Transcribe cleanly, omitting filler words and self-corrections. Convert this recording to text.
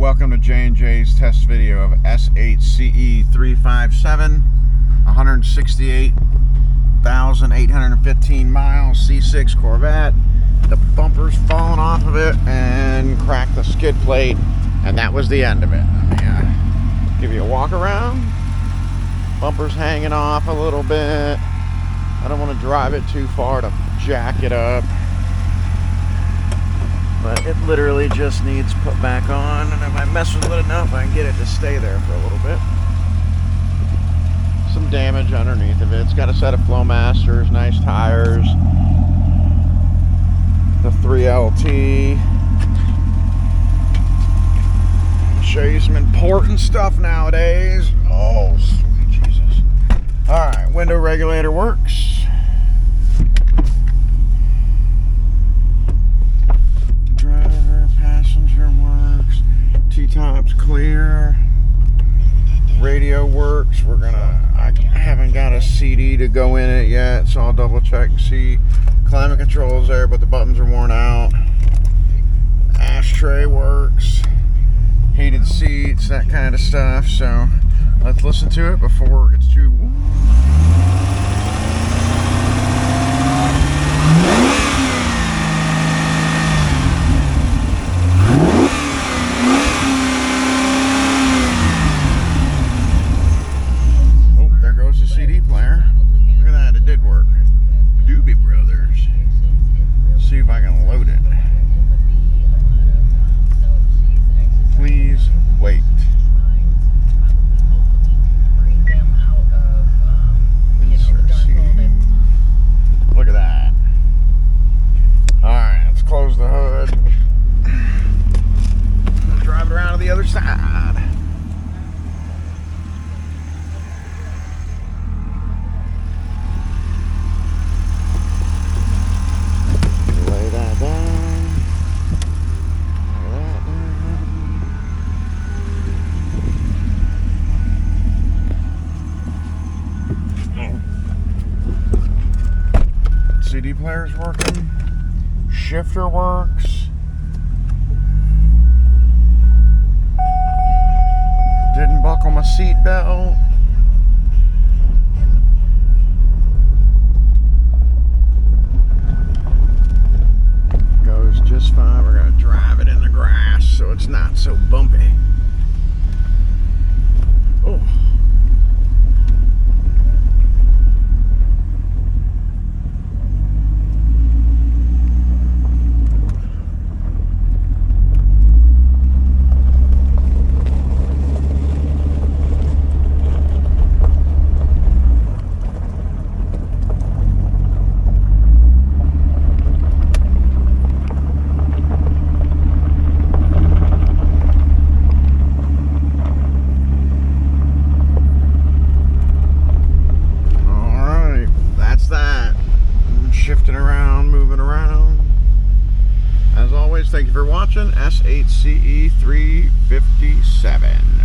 welcome to J&J's test video of S8CE357, 168,815 miles, C6 Corvette. The bumper's fallen off of it and cracked the skid plate, and that was the end of it. Let me give you a walk around. Bumper's hanging off a little bit. I don't want to drive it too far to jack it up, but it literally just needs put back on, and if I mess with it enough, I can get it to stay there for a little bit. Some damage underneath of it. It's got a set of Flowmasters, nice tires, the 3LT. Show you some important stuff nowadays. Oh, sweet Jesus. Alright, window regulator works. T-top's clear. Radio works. I haven't got a CD to go in it yet, so I'll double check and see. Climate control's there, but the buttons are worn out. Ashtray works. Heated seats, that kind of stuff. So let's listen to it before it gets too... CD player. Look at that, it did work. Doobie Brothers. See if I can load it. Please wait. Insert CD. Look at that. Alright, let's close the hood. Drive it around to the other side. CD player's working, shifter works, didn't buckle my seat belt, goes just fine. We're going to drive it in the grass so it's not so bumpy. Oh. Shifting around, moving around. As always, thank you for watching S8CE357.